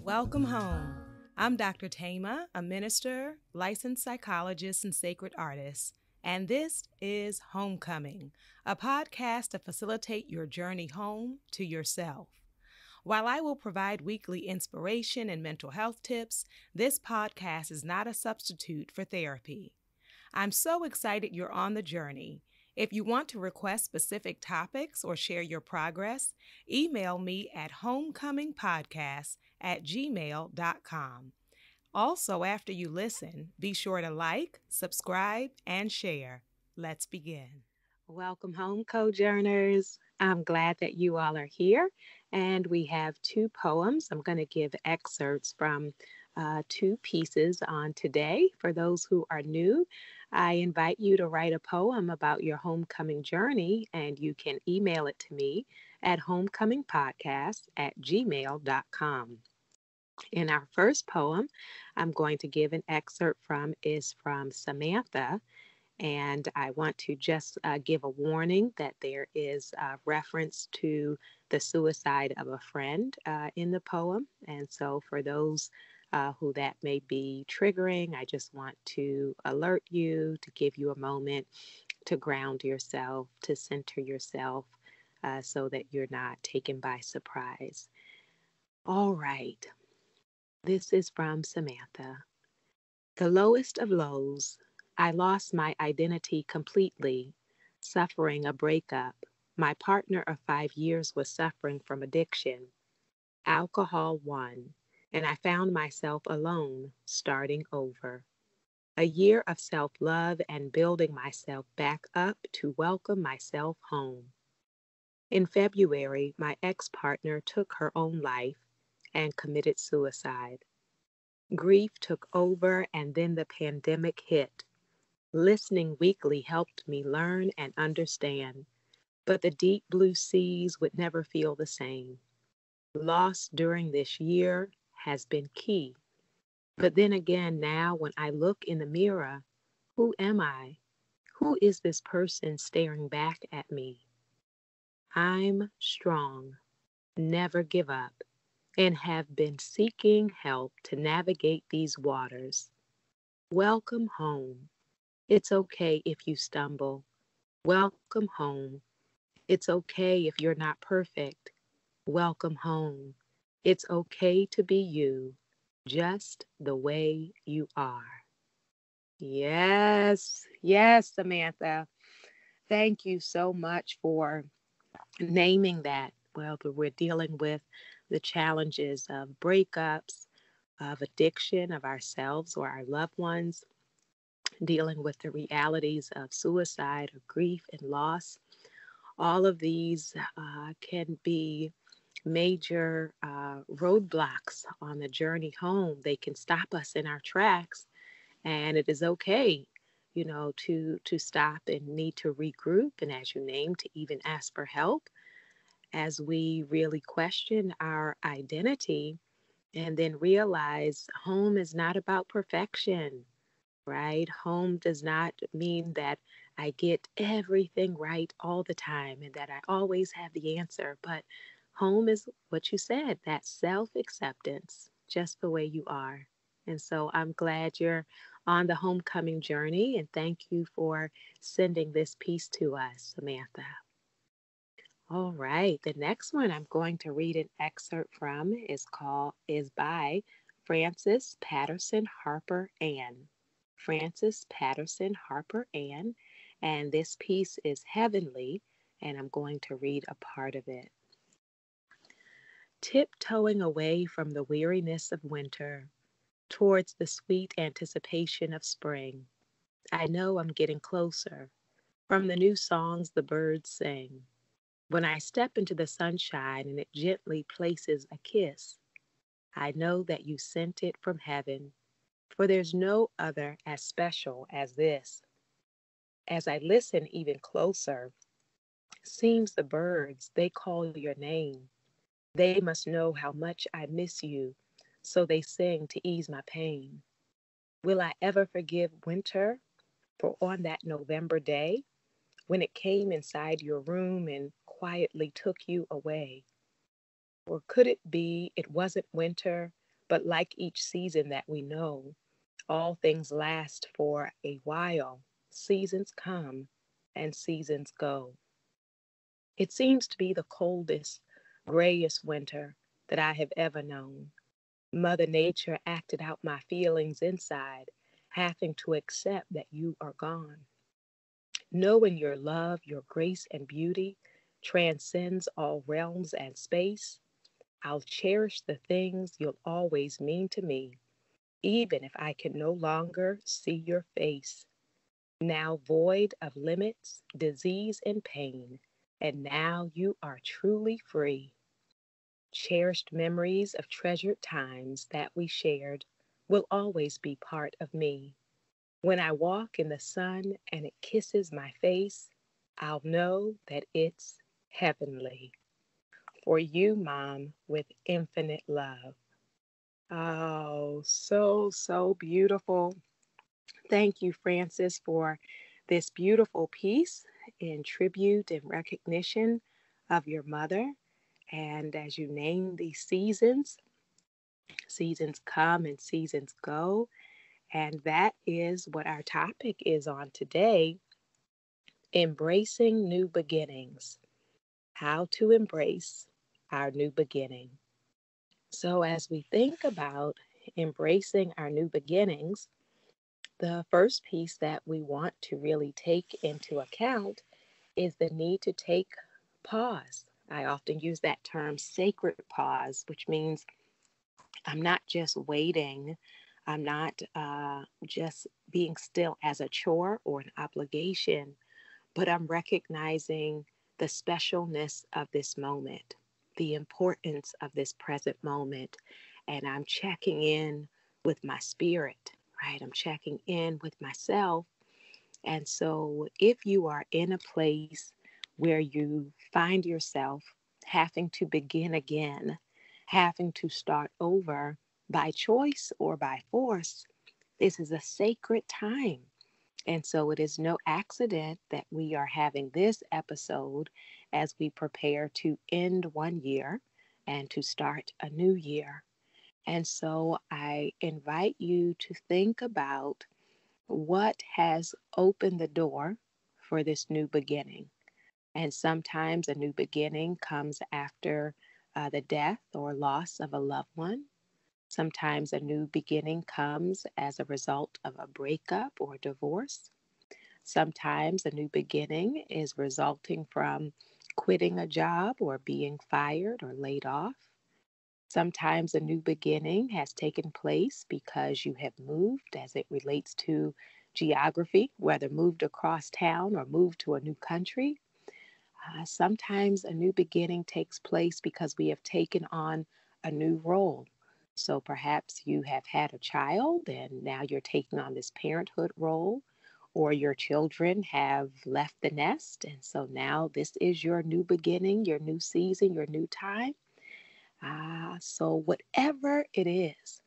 Welcome home. I'm Dr. Thema, a minister, licensed psychologist, and sacred artist, and this is Homecoming, a podcast to facilitate your journey home to yourself. While I will provide weekly inspiration and mental health tips, this podcast is not a substitute for therapy. I'm so excited you're on the journey. If you want to request specific topics or share your progress, email me at homecomingpodcast@gmail.com. Also, after you listen, be sure to like, subscribe, and share. Let's begin. Welcome home, co-journers. I'm glad that you all are here, and we have two poems. I'm going to give excerpts from two pieces on today. For those who are new, I invite you to write a poem about your homecoming journey, and you can email it to me at homecomingpodcast@gmail.com. In our first poem, I'm going to give an excerpt is from Samantha, and I want to just give a warning that there is a reference to the suicide of a friend in the poem. And so for those who that may be triggering, I just want to alert you, to give you a moment to ground yourself, to center yourself so that you're not taken by surprise. All right. This is from Samantha. The lowest of lows. I lost my identity completely, suffering a breakup. My partner of 5 years was suffering from addiction. Alcohol won, and I found myself alone, starting over. A year of self-love and building myself back up to welcome myself home. In February, my ex-partner took her own life and committed suicide. Grief took over, and then the pandemic hit. Listening weekly helped me learn and understand, but the deep blue seas would never feel the same. Loss during this year has been key. But then again, now when I look in the mirror, who am I? Who is this person staring back at me? I'm strong, never give up, and have been seeking help to navigate these waters. Welcome home. It's okay if you stumble. Welcome home. It's okay if you're not perfect. Welcome home. It's okay to be you, just the way you are. Yes, yes, Samantha. Thank you so much for naming that. Well, we're dealing with the challenges of breakups, of addiction of ourselves or our loved ones, dealing with the realities of suicide or grief and loss. All of these can be major roadblocks on the journey home. They can stop us in our tracks, and it is okay, to stop and need to regroup, and as you named, to even ask for help as we really question our identity and then realize home is not about perfection, right? Home does not mean that I get everything right all the time and that I always have the answer, but home is what you said, that self-acceptance, just the way you are. And so I'm glad you're on the homecoming journey, and thank you for sending this piece to us, Samantha. All right, the next one I'm going to read an excerpt from is by Frances Patterson Harper Ann. Frances Patterson Harper Ann, and this piece is heavenly, and I'm going to read a part of it. Tiptoeing away from the weariness of winter, towards the sweet anticipation of spring, I know I'm getting closer, from the new songs the birds sing. When I step into the sunshine and it gently places a kiss, I know that you sent it from heaven, for there's no other as special as this. As I listen even closer, seems the birds, they call your name. They must know how much I miss you, so they sing to ease my pain. Will I ever forgive winter for on that November day when it came inside your room and quietly took you away? Or could it be it wasn't winter, but like each season that we know, all things last for a while. Seasons come and seasons go. It seems to be the coldest, grayest winter that I have ever known. Mother Nature acted out my feelings inside, having to accept that you are gone. Knowing your love, your grace, and beauty transcends all realms and space, I'll cherish the things you'll always mean to me, even if I can no longer see your face. Now void of limits, disease, and pain, and now you are truly free. Cherished memories of treasured times that we shared will always be part of me. When I walk in the sun and it kisses my face, I'll know that it's heavenly. For you, Mom, with infinite love. Oh, so, so beautiful. Thank you, Francis, for this beautiful piece in tribute and recognition of your mother. And as you name these seasons, seasons come and seasons go. And that is what our topic is on today, embracing new beginnings. How to embrace our new beginning. So, as we think about embracing our new beginnings, the first piece that we want to really take into account is the need to take pause. I often use that term sacred pause, which means I'm not just waiting, I'm not just being still as a chore or an obligation, but I'm recognizing the specialness of this moment, the importance of this present moment, and I'm checking in with my spirit, right? I'm checking in with myself. And so, if you are in a place where you find yourself having to begin again, having to start over by choice or by force, this is a sacred time. And so, it is no accident that we are having this episode as we prepare to end one year and to start a new year. And so, I invite you to think about what has opened the door for this new beginning. And sometimes a new beginning comes after the death or loss of a loved one. Sometimes a new beginning comes as a result of a breakup or divorce. Sometimes a new beginning is resulting from quitting a job or being fired or laid off. Sometimes a new beginning has taken place because you have moved as it relates to geography, whether moved across town or moved to a new country. Sometimes a new beginning takes place because we have taken on a new role. So perhaps you have had a child and now you're taking on this parenthood role, or your children have left the nest. And so now this is your new beginning, your new season, your new time. So whatever it is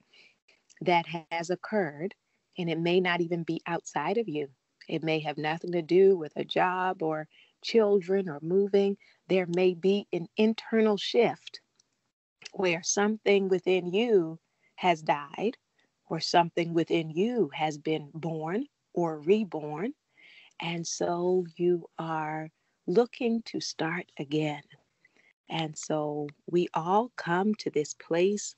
that has occurred, and it may not even be outside of you, it may have nothing to do with a job or children or moving. There may be an internal shift where something within you has died, or something within you has been born or reborn. And so you are looking to start again. And so we all come to this place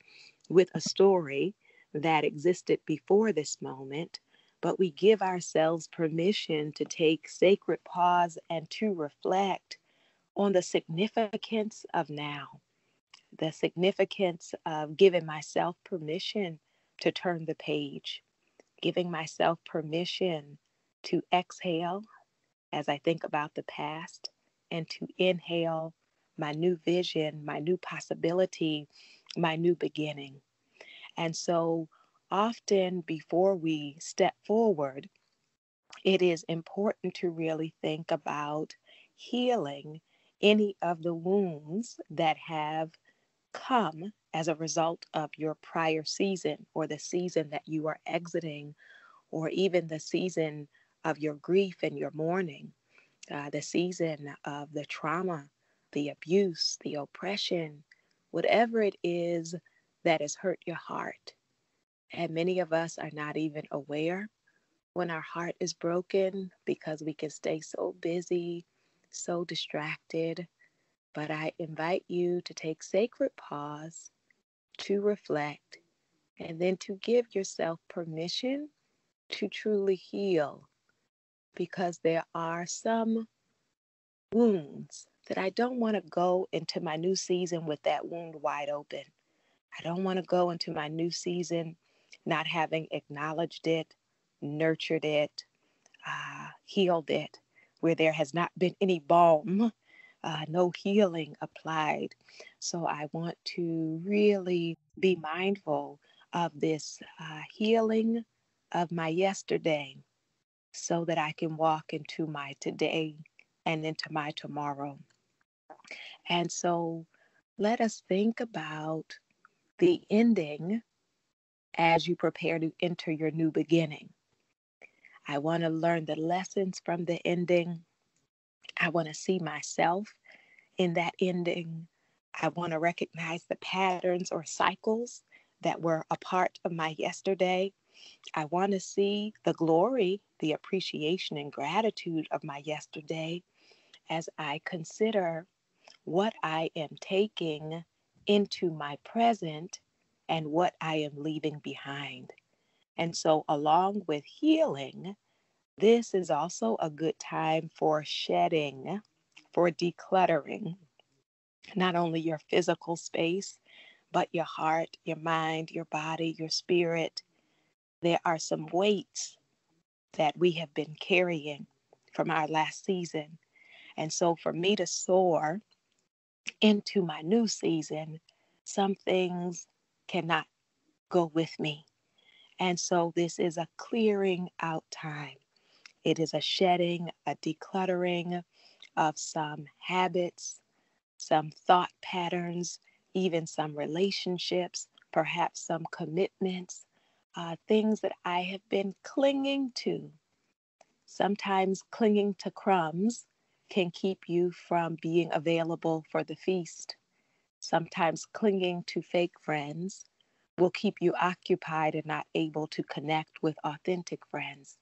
with a story that existed before this moment, but we give ourselves permission to take sacred pause and to reflect on the significance of now, the significance of giving myself permission to turn the page, giving myself permission to exhale as I think about the past and to inhale my new vision, my new possibility, my new beginning. And so often before we step forward, it is important to really think about healing any of the wounds that have come as a result of your prior season or the season that you are exiting, or even the season of your grief and your mourning, the season of the trauma, the abuse, the oppression, whatever it is that has hurt your heart. And many of us are not even aware when our heart is broken because we can stay so busy, so distracted. But I invite you to take sacred pause, to reflect, and then to give yourself permission to truly heal, because there are some wounds that I don't want to go into my new season with that wound wide open. I don't want to go into my new season not having acknowledged it, nurtured it, healed it, where there has not been any balm, no healing applied. So I want to really be mindful of this healing of my yesterday so that I can walk into my today and into my tomorrow. And so let us think about the ending as you prepare to enter your new beginning. I want to learn the lessons from the ending. I want to see myself in that ending. I want to recognize the patterns or cycles that were a part of my yesterday. I want to see the glory, the appreciation, and gratitude of my yesterday as I consider what I am taking into my present and what I am leaving behind. And so, along with healing, this is also a good time for shedding, for decluttering, not only your physical space, but your heart, your mind, your body, your spirit. There are some weights that we have been carrying from our last season. And so, for me to soar into my new season, some things cannot go with me. And so, this is a clearing out time. It is a shedding, a decluttering of some habits, some thought patterns, even some relationships, perhaps some commitments, things that I have been clinging to. Sometimes clinging to crumbs can keep you from being available for the feast. Sometimes clinging to fake friends will keep you occupied and not able to connect with authentic friends.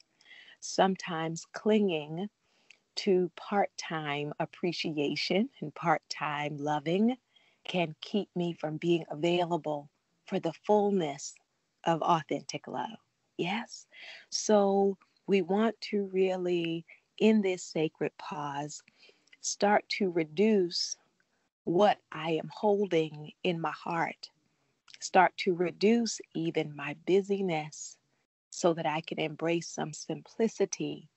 Sometimes clinging to part-time appreciation and part-time loving can keep me from being available for the fullness of authentic love. Yes? So we want to really, in this sacred pause, start to reduce what I am holding in my heart. Start to reduce even my busyness so that I can embrace some simplicity.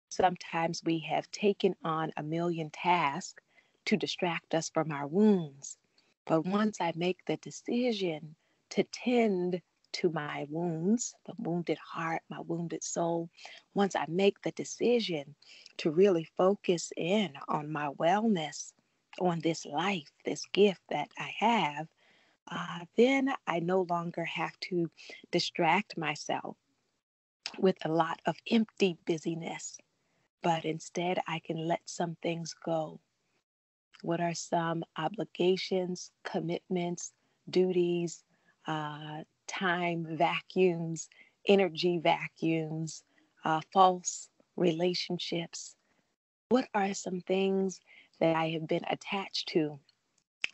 Sometimes we have taken on a million tasks to distract us from our wounds. But once I make the decision to tend to my wounds, the wounded heart, my wounded soul, once I make the decision to really focus in on my wellness, on this life, this gift that I have, then I no longer have to distract myself with a lot of empty busyness, but instead I can let some things go. What are some obligations, commitments, duties, time vacuums, energy vacuums, false relationships? What are some things that I have been attached to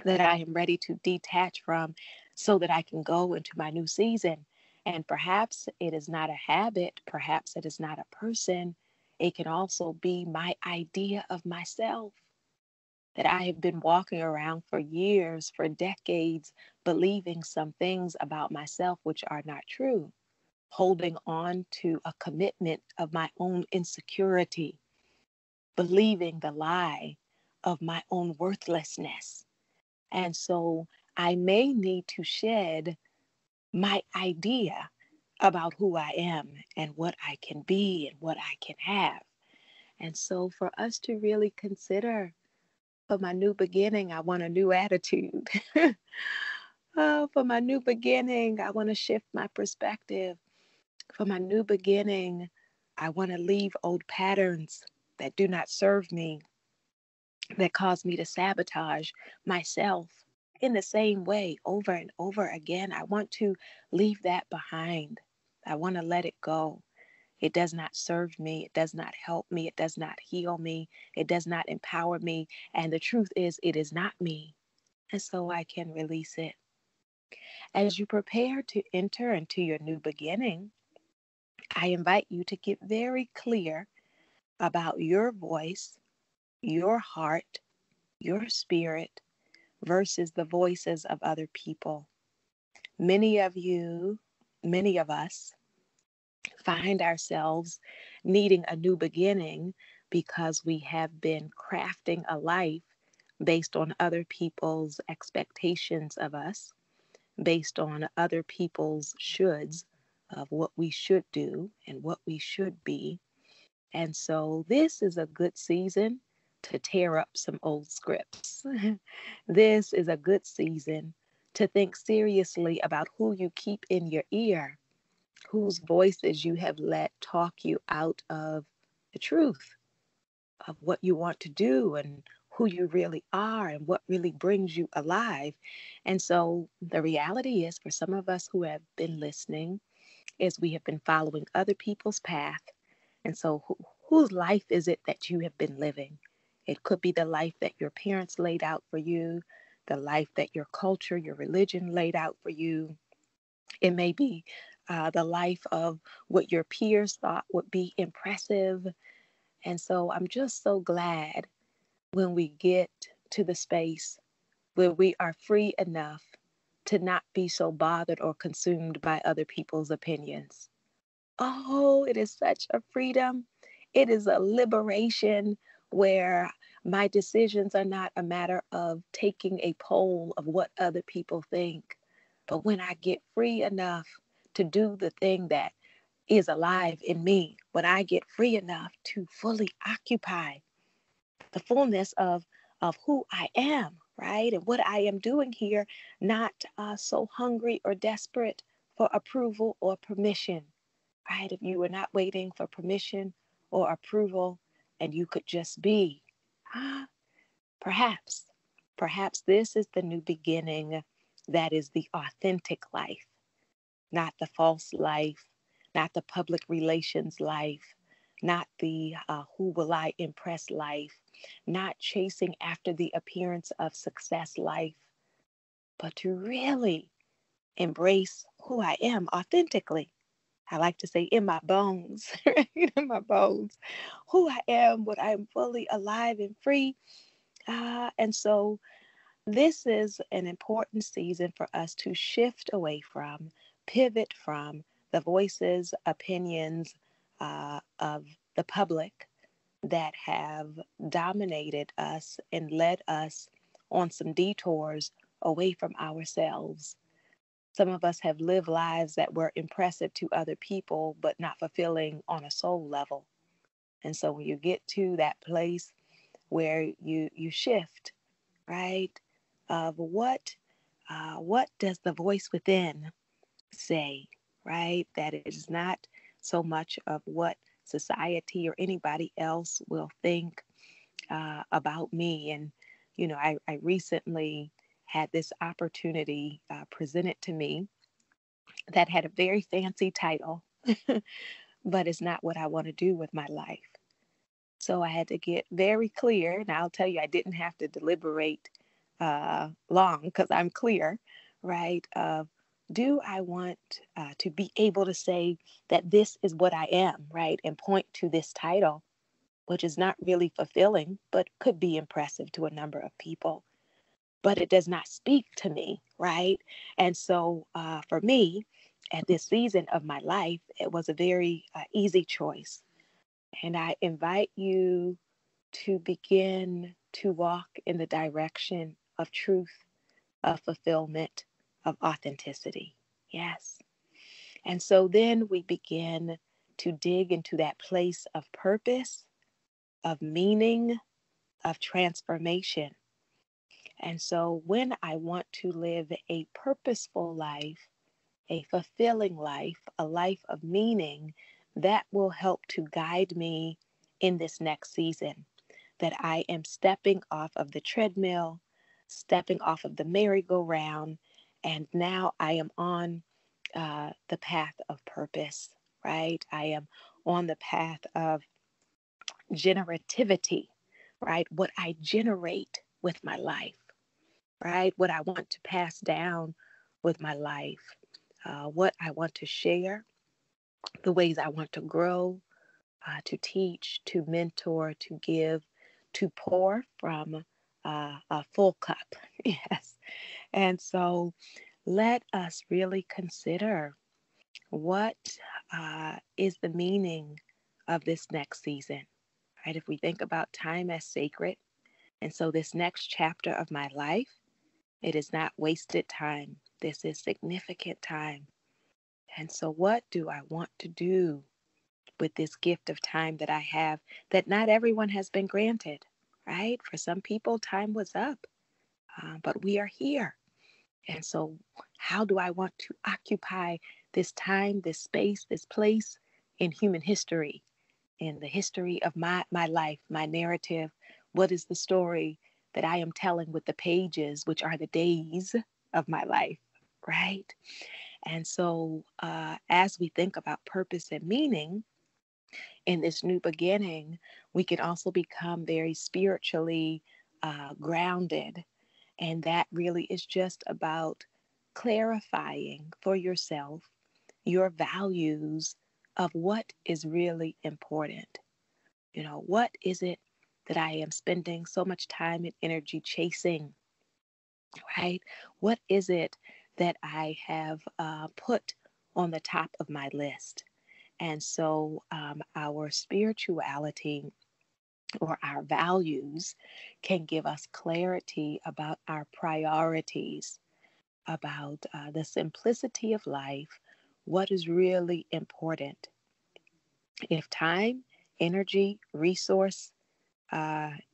that I am ready to detach from so that I can go into my new season? And perhaps it is not a habit, perhaps it is not a person. It can also be my idea of myself that I have been walking around for years, for decades, believing some things about myself which are not true, holding on to a commitment of my own insecurity, believing the lie of my own worthlessness. And so I may need to shed my idea about who I am and what I can be and what I can have. And so for us to really consider, for my new beginning, I want a new attitude. Oh, for my new beginning, I want to shift my perspective. For my new beginning, I want to leave old patterns that do not serve me, that cause me to sabotage myself in the same way over and over again. I want to leave that behind. I want to let it go. It does not serve me. It does not help me. It does not heal me. It does not empower me. And the truth is, it is not me. And so I can release it. As you prepare to enter into your new beginning, I invite you to get very clear about your voice, your heart, your spirit versus the voices of other people. Many of you, many of us find ourselves needing a new beginning because we have been crafting a life based on other people's expectations of us, based on other people's shoulds of what we should do and what we should be. And so this is a good season to tear up some old scripts. This is a good season to think seriously about who you keep in your ear, whose voices you have let talk you out of the truth of what you want to do and who you really are and what really brings you alive. And so the reality is, for some of us who have been listening, is we have been following other people's path. And so whose life is it that you have been living? It could be the life that your parents laid out for you, the life that your culture, your religion laid out for you. It may be the life of what your peers thought would be impressive. And so I'm just so glad when we get to the space where we are free enough to not be so bothered or consumed by other people's opinions. Oh, it is such a freedom. It is a liberation where my decisions are not a matter of taking a poll of what other people think. But when I get free enough to do the thing that is alive in me, when I get free enough to fully occupy the fullness of who I am, right? And what I am doing here, not so hungry or desperate for approval or permission, right? If you were not waiting for permission or approval and you could just be, ah, perhaps, perhaps this is the new beginning that is the authentic life, not the false life, not the public relations life, not the who will I impress life, not chasing after the appearance of success life, but to really embrace who I am authentically. I like to say in my bones, right? In my bones, who I am, what I am fully alive and free. And so this is an important season for us to shift away from, pivot from the voices, opinions of the public that have dominated us and led us on some detours away from ourselves. Some of us have lived lives that were impressive to other people, but not fulfilling on a soul level. And so when you get to that place where you shift, right, of what does the voice within say, right? That is not so much of what society or anybody else will think about me. And I recently had this opportunity presented to me that had a very fancy title, but it's not what I want to do with my life. So I had to get very clear. And I'll tell you, I didn't have to deliberate long because I'm clear, right? Do I want to be able to say that this is what I am, right? And point to this title, which is not really fulfilling, but could be impressive to a number of people. But it does not speak to me, right? And so for me, at this season of my life, it was a very easy choice. And I invite you to begin to walk in the direction of truth, of fulfillment, of authenticity. Yes. And so then we begin to dig into that place of purpose, of meaning, of transformation. And so when I want to live a purposeful life, a fulfilling life, a life of meaning, that will help to guide me in this next season. That I am stepping off of the treadmill, stepping off of the merry-go-round, and now I am on the path of purpose, right? I am on the path of generativity, right? What I generate with my life, right? What I want to pass down with my life, what I want to share, the ways I want to grow, to teach, to mentor, to give, to pour from a full cup. Yes. And so let us really consider what is the meaning of this next season, right? If we think about time as sacred, and so this next chapter of my life, it is not wasted time. This is significant time. And so, what do I want to do with this gift of time that I have that not everyone has been granted, right? For some people, time was up, but we are here. And so, how do I want to occupy this time, this space, this place in human history, in the history of my life, my narrative? What is the story that I am telling with the pages, which are the days of my life, right? And so, as we think about purpose and meaning in this new beginning, we can also become very spiritually grounded. And that really is just about clarifying for yourself your values of what is really important. You know, what is it that I am spending so much time and energy chasing, right? What is it that I have put on the top of my list? And so our spirituality or our values can give us clarity about our priorities, about the simplicity of life, what is really important. If time, energy, resource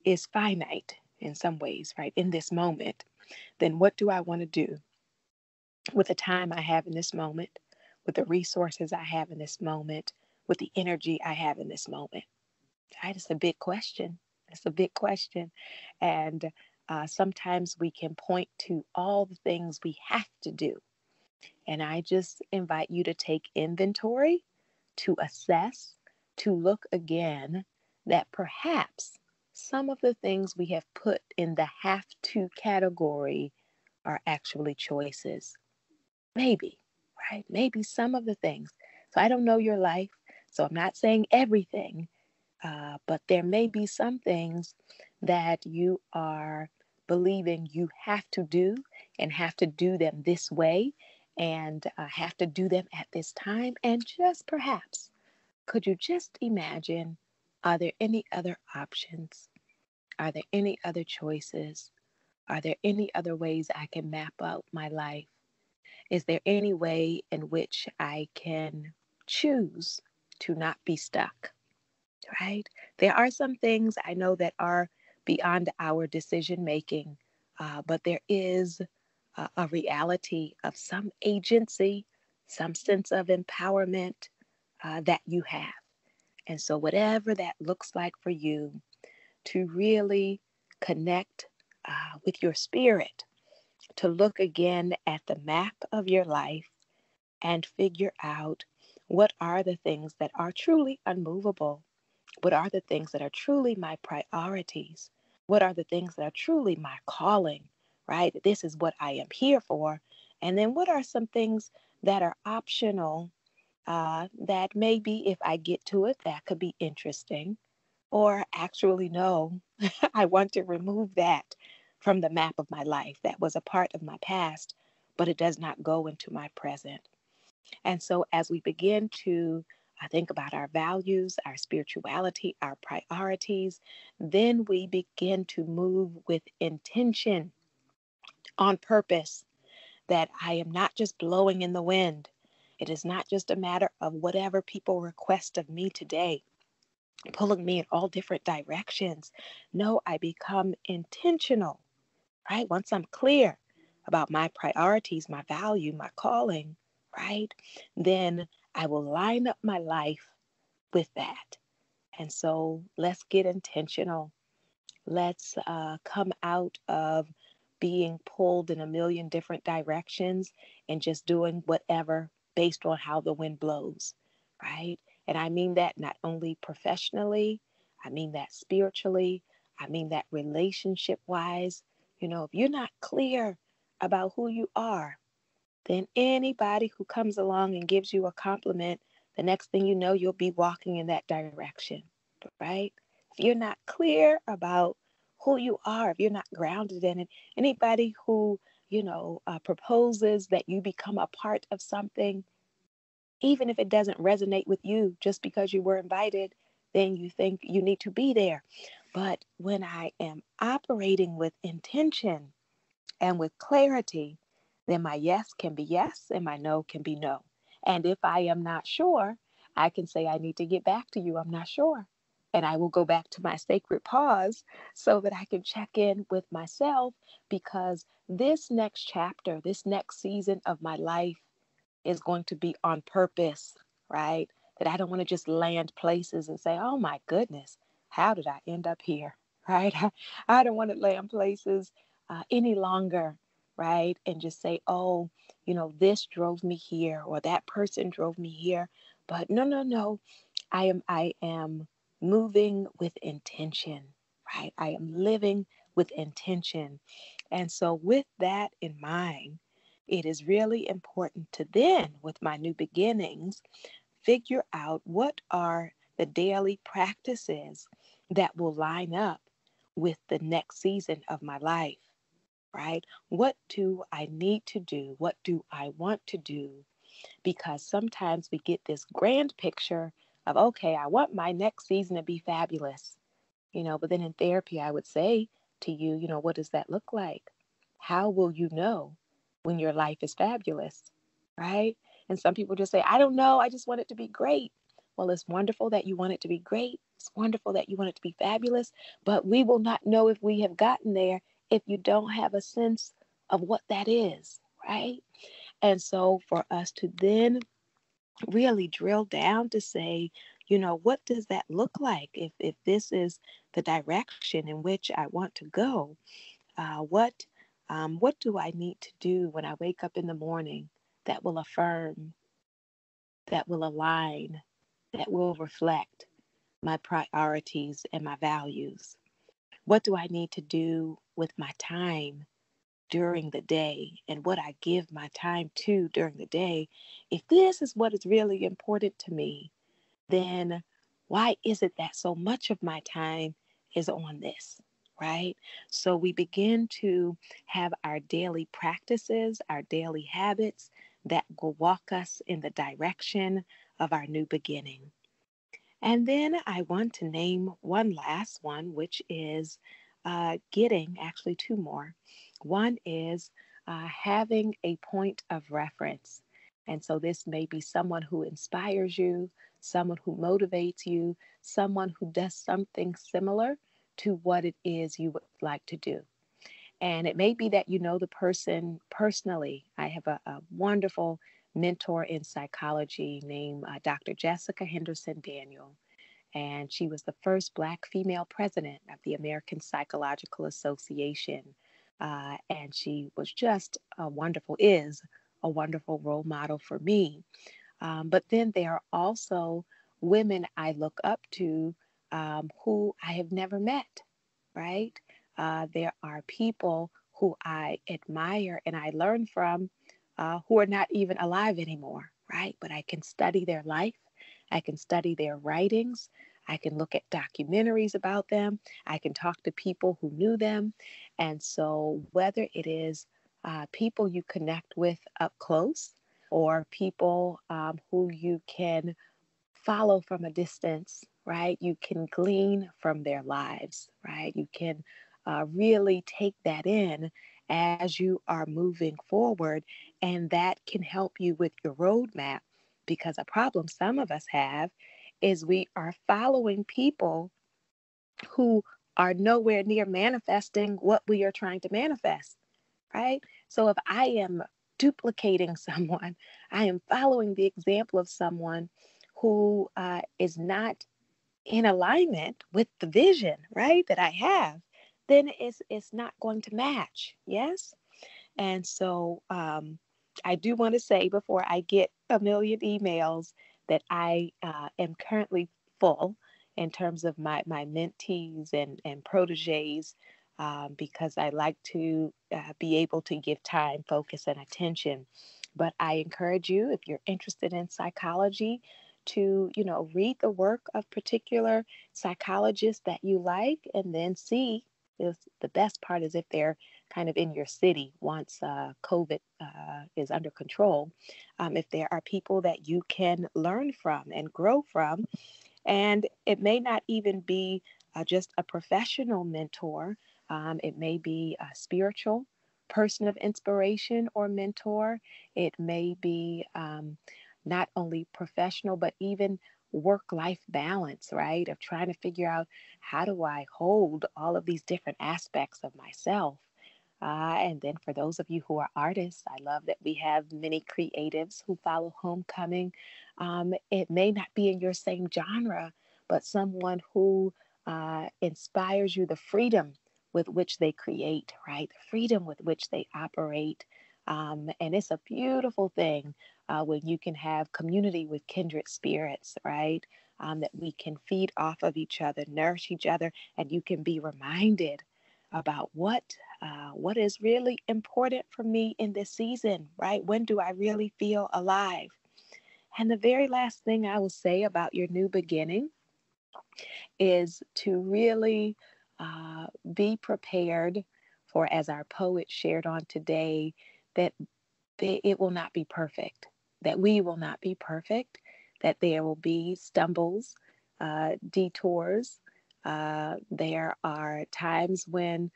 is finite in some ways, right, in this moment, then what do I want to do with the time I have in this moment, with the resources I have in this moment, with the energy I have in this moment? Right? It's a big question. It's a big question. And sometimes we can point to all the things we have to do. And I just invite you to take inventory, to assess, to look again that perhaps some of the things we have put in the have to category are actually choices. Maybe, right? Maybe some of the things. So I don't know your life, so I'm not saying everything, but there may be some things that you are believing you have to do and have to do them this way and have to do them at this time. And just perhaps, could you just imagine, are there any other options? Are there any other choices? Are there any other ways I can map out my life? Is there any way in which I can choose to not be stuck? Right? There are some things I know that are beyond our decision making, but there is a reality of some agency, some sense of empowerment that you have. And so, whatever that looks like for you, to really connect with your spirit, to look again at the map of your life and figure out what are the things that are truly unmovable. What are the things that are truly my priorities? What are the things that are truly my calling, right? This is what I am here for. And then what are some things that are optional that maybe if I get to it, that could be interesting? Or actually, no, I want to remove that from the map of my life. That was a part of my past, but it does not go into my present. And so, as we begin to think about our values, our spirituality, our priorities, then we begin to move with intention on purpose, that I am not just blowing in the wind. It is not just a matter of whatever people request of me today, pulling me in all different directions. No, I become intentional right? Once I'm clear about my priorities, my value, my calling, right? Then I will line up my life with that. And so let's get intentional. Let's come out of being pulled in a million different directions and just doing whatever based on how the wind blows, right? And I mean that not only professionally, I mean that spiritually, I mean that relationship wise. If you're not clear about who you are, then anybody who comes along and gives you a compliment, the next thing you know, you'll be walking in that direction, right? If you're not clear about who you are, if you're not grounded in it, anybody who, proposes that you become a part of something, even if it doesn't resonate with you just because you were invited, then you think you need to be there. But when I am operating with intention, and with clarity, then my yes can be yes and my no can be no. And if I am not sure, I can say, I need to get back to you. I'm not sure. And I will go back to my sacred pause so that I can check in with myself, because this next chapter, this next season of my life is going to be on purpose, right? That I don't want to just land places and say, oh my goodness, how did I end up here, right? I don't want to land places any longer, right? And just say, oh, this drove me here or that person drove me here. But no, no, no. I am moving with intention, right? I am living with intention. And so with that in mind, it is really important to then, with my new beginnings, figure out what are the daily practices that will line up with the next season of my life, right? What do I need to do? What do I want to do? Because sometimes we get this grand picture of, okay, I want my next season to be fabulous. But then in therapy, I would say to you, what does that look like? How will you know when your life is fabulous, right? And some people just say, I don't know, I just want it to be great. Well, it's wonderful that you want it to be great. It's wonderful that you want it to be fabulous, but we will not know if we have gotten there if you don't have a sense of what that is, right? And so for us to then really drill down to say, what does that look like? If this is the direction in which I want to go, what do I need to do when I wake up in the morning that will affirm, that will align, that will reflect my priorities and my values? What do I need to do with my time during the day and what I give my time to during the day? If this is what is really important to me, then why is it that so much of my time is on this, right? So we begin to have our daily practices, our daily habits that will walk us in the direction of our new beginning. And then I want to name one last one, which is getting actually two more. One is having a point of reference. And so this may be someone who inspires you, someone who motivates you, someone who does something similar to what it is you would like to do. And it may be that you know the person personally. I have a wonderful mentor in psychology named Dr. Jessica Henderson Daniel, and she was the first Black female president of the American Psychological Association. And she was just is a wonderful role model for me. But then there are also women I look up to who I have never met, right? There are people who I admire and I learn from who are not even alive anymore, right? But I can study their life, I can study their writings, I can look at documentaries about them, I can talk to people who knew them. And so, whether it is people you connect with up close or people who you can follow from a distance, right? You can glean from their lives, right? You can really take that in as you are moving forward, and that can help you with your roadmap. Because a problem some of us have is we are following people who are nowhere near manifesting what we are trying to manifest, right? So if I am duplicating someone, I am following the example of someone who is not in alignment with the vision, right, that I have, then it's not going to match. Yes. And so I do want to say before I get a million emails that I am currently full in terms of my mentees and proteges, because I like to be able to give time, focus, and attention. But I encourage you, if you're interested in psychology, to read the work of particular psychologists that you like, and then see if the best part is if they're kind of in your city once COVID is under control. If there are people that you can learn from and grow from, and it may not even be just a professional mentor, it may be a spiritual person of inspiration or mentor. It may be not only professional, but even work life balance, right? Of trying to figure out how do I hold all of these different aspects of myself. And then for those of you who are artists, I love that we have many creatives who follow Homecoming. It may not be in your same genre, but someone who inspires you, the freedom with which they create, right? The freedom with which they operate. And it's a beautiful thing when you can have community with kindred spirits, right? That we can feed off of each other, nourish each other, and you can be reminded about what is really important for me in this season, right? When do I really feel alive? And the very last thing I will say about your new beginning is to really be prepared for, as our poet shared on today, that it will not be perfect, that we will not be perfect, that there will be stumbles, detours. There are times when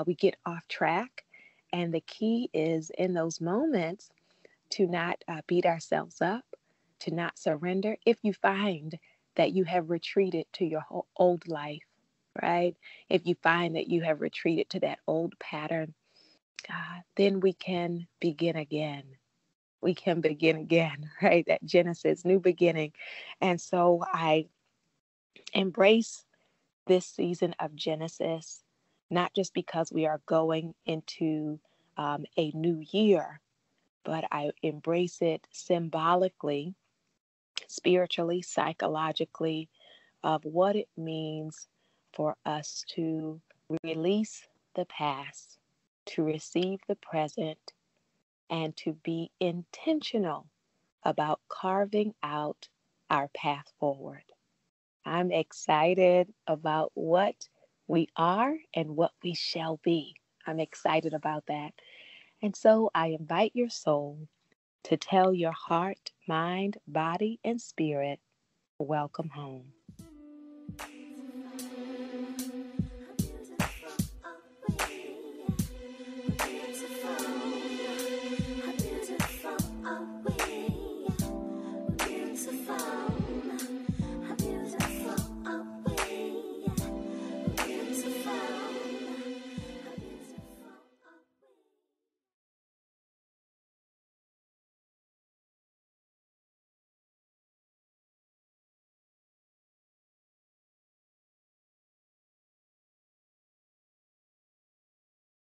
we get off track. And the key is in those moments to not beat ourselves up, to not surrender. If you find that you have retreated to your old life, right? If you find that you have retreated to that old pattern, then we can begin again. We can begin again, right? That Genesis, new beginning. And so I embrace this season of Genesis, not just because we are going into a new year, but I embrace it symbolically, spiritually, psychologically, of what it means for us to release the past, to receive the present, and to be intentional about carving out our path forward. I'm excited about what we are and what we shall be. I'm excited about that. And so I invite your soul to tell your heart, mind, body, and spirit, welcome home.